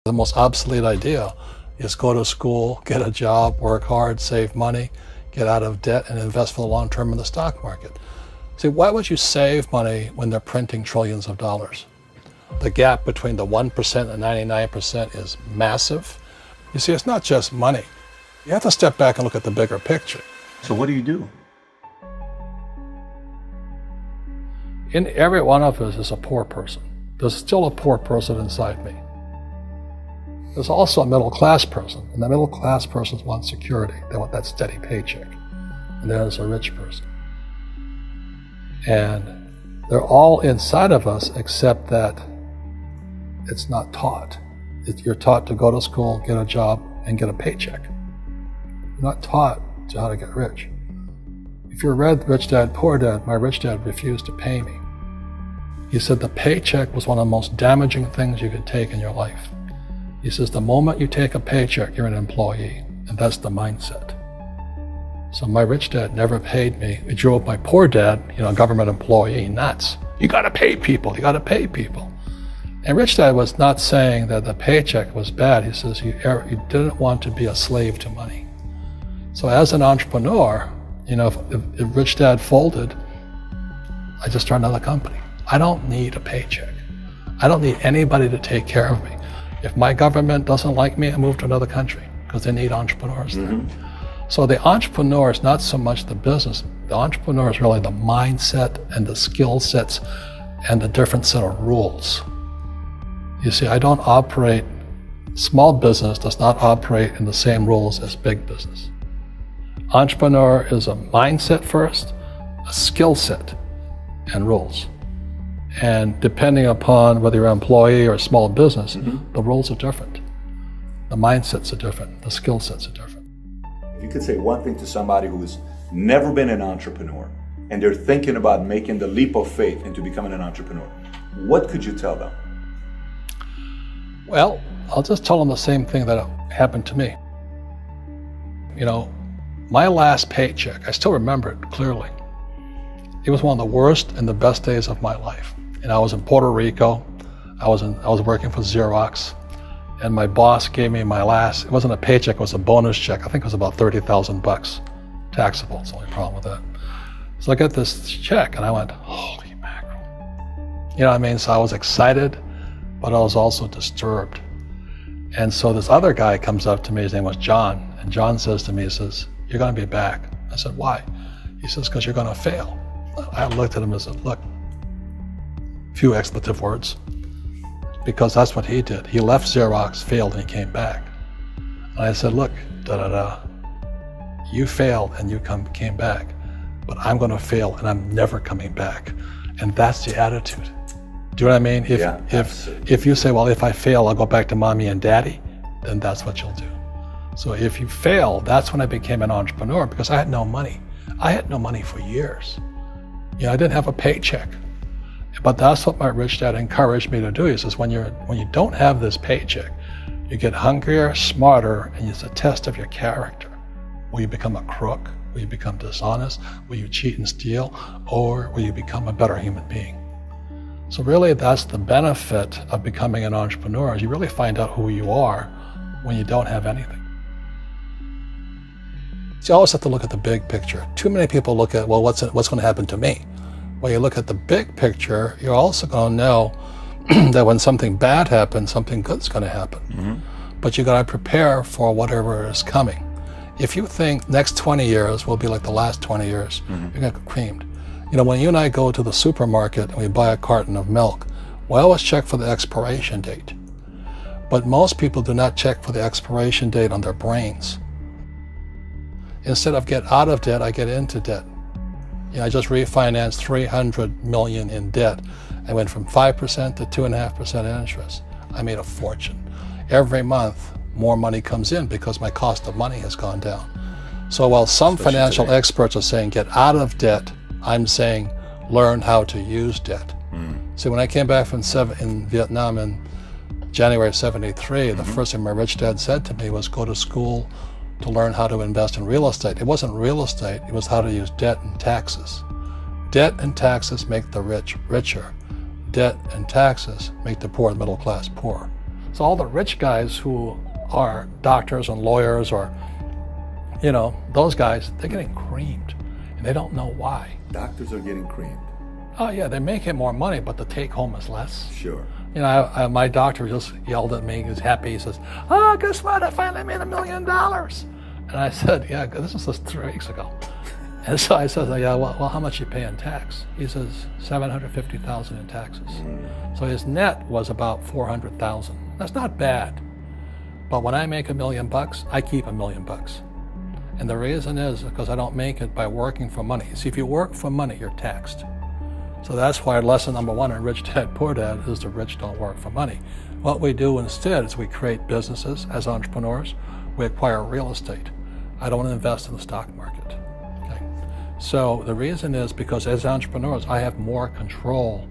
The most obsolete idea is go to school, get a job, work hard, save money, get out of debt, and invest for the long term in the stock market. See, why would you save money when they're printing trillions of dollars? The gap between the 1% and 99% is massive. You see, it's not just money. You have to step back and look at the bigger picture. So what do you do? In every one of us is a poor person. There's still a poor person inside me. There's also a middle class person, and the middle class person wants security. They want that steady paycheck. And there's a rich person. And they're all inside of us, except that it's not taught. You're taught to go to school, get a job, and get a paycheck. You're not taught to how to get rich. If you read Rich Dad, Poor Dad, my rich dad refused to pay me. He said the paycheck was one of the most damaging things you could take in your life. He says the moment you take a paycheck, you're an employee, and that's the mindset. So my rich dad never paid me. He drove my poor dad, government employee, nuts. You gotta pay people, you gotta pay people. And Rich Dad was not saying that the paycheck was bad. He says you didn't want to be a slave to money. So as an entrepreneur, if Rich Dad folded, I just started another company. I don't need a paycheck. I don't need anybody to take care of me. If my government doesn't like me, I move to another country because they need entrepreneurs there. So the entrepreneur is not so much the business. The entrepreneur is really the mindset and the skill sets and the different set of rules. You see, I don't operate, small business does not operate in the same rules as big business. Entrepreneur is a mindset first, a skill set, and rules. And depending upon whether you're an employee or a small business, the rules are different. The mindsets are different, the skill sets are different. If you could say one thing to somebody who's never been an entrepreneur and they're thinking about making the leap of faith into becoming an entrepreneur, what could you tell them? Well, I'll just tell them the same thing that happened to me. My last paycheck, I still remember it clearly. It was one of the worst and the best days of my life. And I was in Puerto Rico. I was working for Xerox, and my boss gave me my last, it wasn't a paycheck, it was a bonus check. I think it was about $30,000 taxable. It's the only problem with that. So I got this check and I went, holy mackerel. You know what I mean? So I was excited, but I was also disturbed. And so this other guy comes up to me, his name was John, and John says to me, he says, you're gonna be back. I said, why? He says, because you're gonna fail. I looked at him and said, look, few expletive words, because that's what he did. He left Xerox, failed, and he came back. And I said, look, you failed and you came back, but I'm gonna fail and I'm never coming back. And that's the attitude. Do you know what I mean? If you say, well, if I fail, I'll go back to mommy and daddy, then that's what you'll do. So if you fail, that's when I became an entrepreneur, because I had no money. I had no money for years. I didn't have a paycheck. But that's what my rich dad encouraged me to do. He says, when you don't have this paycheck, you get hungrier, smarter, and it's a test of your character. Will you become a crook? Will you become dishonest? Will you cheat and steal? Or will you become a better human being? So really, that's the benefit of becoming an entrepreneur, is you really find out who you are when you don't have anything. So you always have to look at the big picture. Too many people look at, well, what's going to happen to me? When you look at the big picture, you're also going to know that when something bad happens, something good's going to happen. But you got to prepare for whatever is coming. If you think next 20 years will be like the last 20 years, you're going to get creamed. When you and I go to the supermarket and we buy a carton of milk, we always check for the expiration date. But most people do not check for the expiration date on their brains. Instead of get out of debt, I get into debt. I just refinanced $300 million in debt. I went from 5% to 2.5% interest. I made a fortune. Every month, more money comes in because my cost of money has gone down. So while some financial experts are saying get out of debt, I'm saying learn how to use debt. See, when I came back from in Vietnam in January of '73, the first thing my rich dad said to me was go to school to learn how to invest in real estate. It wasn't real estate, it was how to use debt and taxes. Debt and taxes make the rich richer. Debt and taxes make the poor and middle class poor. So all the rich guys who are doctors and lawyers or, those guys, they're getting creamed and they don't know why. Doctors are getting creamed. Oh yeah, they're making more money, but the take home is less. Sure. My doctor just yelled at me. He was happy. He says, "Oh, guess what? I finally made $1 million." And I said, "Yeah, this was just 3 weeks ago." And so I said, "Yeah, well, how much you pay in tax?" He says, $750,000 in taxes. So his net was about $400,000. That's not bad. But when I make $1 million, I keep $1 million. And the reason is because I don't make it by working for money. See, if you work for money, you're taxed. So that's why lesson number 1 in Rich Dad, Poor Dad is the rich don't work for money. What we do instead is we create businesses as entrepreneurs. We acquire real estate. I don't invest in the stock market. Okay? So the reason is because as entrepreneurs, I have more control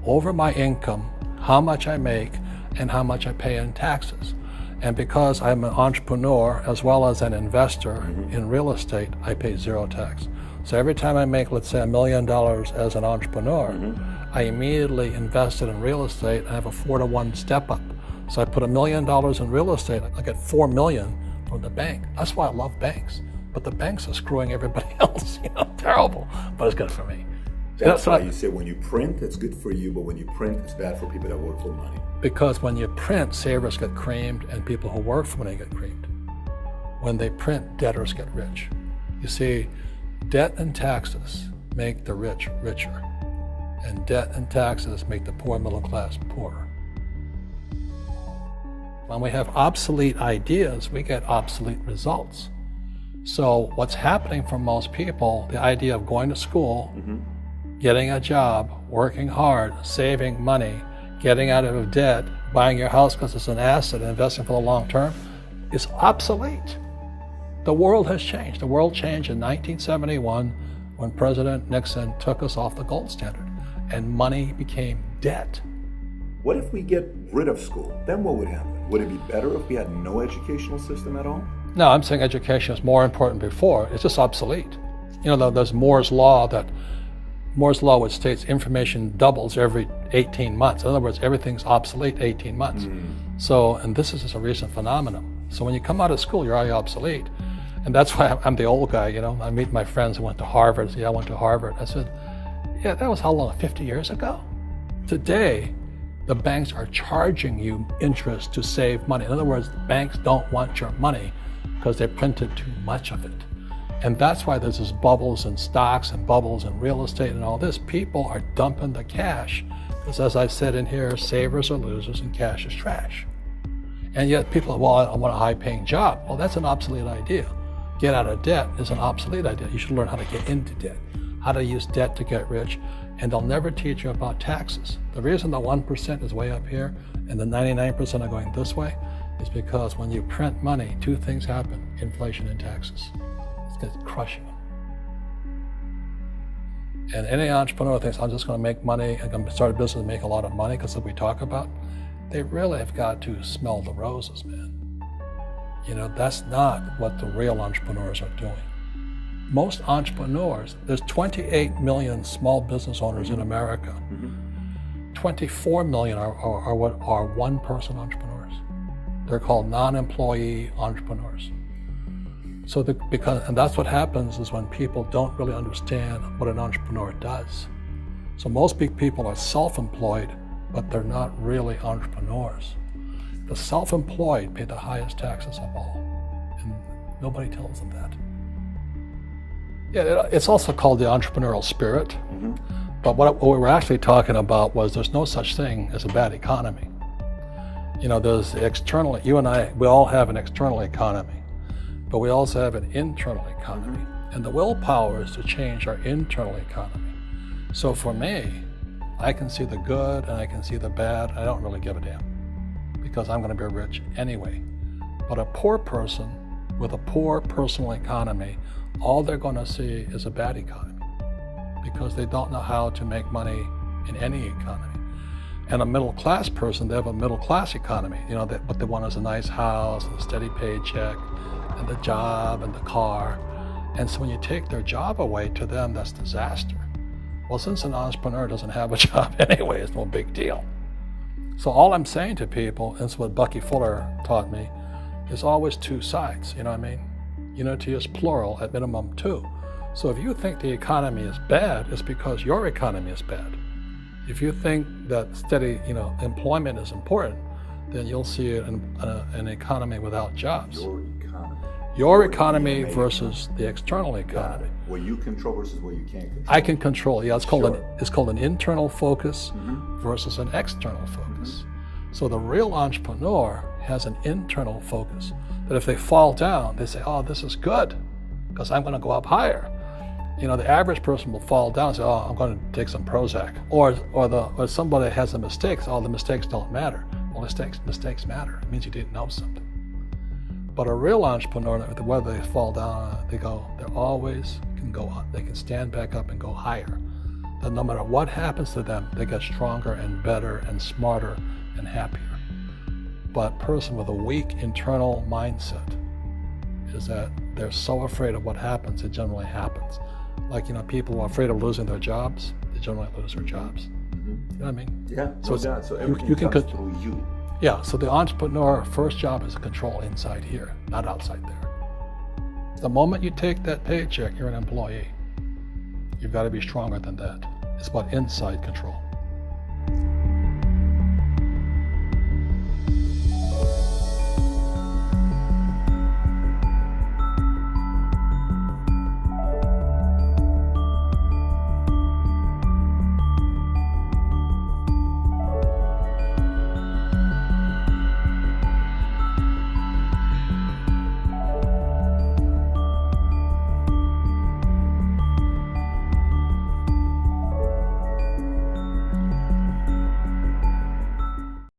over my income, how much I make, and how much I pay in taxes. And because I'm an entrepreneur as well as an investor in real estate, I pay 0 tax. So every time I make, let's say, $1 million as an entrepreneur, I immediately invested in real estate and I have a 4-to-1 step up. So I put $1 million in real estate, I get $4 million from the bank. That's why I love banks. But the banks are screwing everybody else, terrible, but it's good for me. That's why you say when you print, it's good for you, but when you print, it's bad for people that work for money. Because when you print, savers get creamed and people who work for money get creamed. When they print, debtors get rich. You see, debt and taxes make the rich richer, and debt and taxes make the poor middle class poorer. When we have obsolete ideas, we get obsolete results. So what's happening for most people, the idea of going to school, getting a job, working hard, saving money, getting out of debt, buying your house because it's an asset, and investing for the long term, is obsolete. The world has changed. The world changed in 1971 when President Nixon took us off the gold standard and money became debt. What if we get rid of school? Then what would happen? Would it be better if we had no educational system at all? No, I'm saying education is more important before. It's just obsolete. There's Moore's Law which states information doubles every 18 months. In other words, everything's obsolete 18 months. So, and this is just a recent phenomenon. So when you come out of school, you're already obsolete. And that's why I'm the old guy, I meet my friends who went to Harvard. I went to Harvard. I said, yeah, that was how long, 50 years ago? Today, the banks are charging you interest to save money. In other words, banks don't want your money because they printed too much of it. And that's why there's this bubbles in stocks and bubbles in real estate and all this. People are dumping the cash because, as I said in here, savers are losers and cash is trash. And yet people, I want a high-paying job. Well, that's an obsolete idea. Get out of debt is an obsolete idea. You should learn how to get into debt, how to use debt to get rich, and they'll never teach you about taxes. The reason the 1% is way up here and the 99% are going this way is because when you print money, 2 things happen: inflation and taxes. It's crushing them. And any entrepreneur thinks, I'm just going to make money, I'm going to start a business and make a lot of money because of what we talk about. They really have got to smell the roses, man. That's not what the real entrepreneurs are doing. Most entrepreneurs, there's 28 million small business owners in America. 24 million are what are one-person entrepreneurs. They're called non-employee entrepreneurs. So and that's what happens is when people don't really understand what an entrepreneur does. So most big people are self-employed, but they're not really entrepreneurs. The self-employed pay the highest taxes of all, and nobody tells them that. Yeah, it's also called the entrepreneurial spirit, but what we were actually talking about was there's no such thing as a bad economy. There's you and I, we all have an external economy, but we also have an internal economy, and the willpower is to change our internal economy. So for me, I can see the good and I can see the bad. I don't really give a damn because I'm going to be rich anyway. But a poor person with a poor personal economy, all they're going to see is a bad economy because they don't know how to make money in any economy. And a middle class person, they have a middle class economy. What they want is a nice house and a steady paycheck and the job and the car. And so when you take their job away, to them, that's disaster. Well, since an entrepreneur doesn't have a job anyway, it's no big deal. So all I'm saying to people, and it's what Bucky Fuller taught me, is always two sides, you know what I mean? Unity is plural, at minimum two. So if you think the economy is bad, it's because your economy is bad. If you think that steady, employment is important, then you'll see an economy without jobs. Your economy versus the external economy. What you control versus what you can't control. I can control. Yeah, it's called an internal focus versus an external focus. So the real entrepreneur has an internal focus. That if they fall down, they say, "Oh, this is good, because I'm going to go up higher." The average person will fall down and say, "Oh, I'm going to take some Prozac," or somebody has a mistake. So, "Oh, the mistakes don't matter." Well, mistakes matter. It means you didn't know something. But a real entrepreneur, whether they fall down, they always can go up. They can stand back up and go higher. That no matter what happens to them, they get stronger and better and smarter and happier. But a person with a weak internal mindset is that they're so afraid of what happens, it generally happens. Like, people who are afraid of losing their jobs, they generally lose their jobs. You know what I mean? Yeah, so everything you can comes through you. Yeah, so the entrepreneur first job is to control inside here, not outside there. The moment you take that paycheck, you're an employee. You've got to be stronger than that. It's about inside control.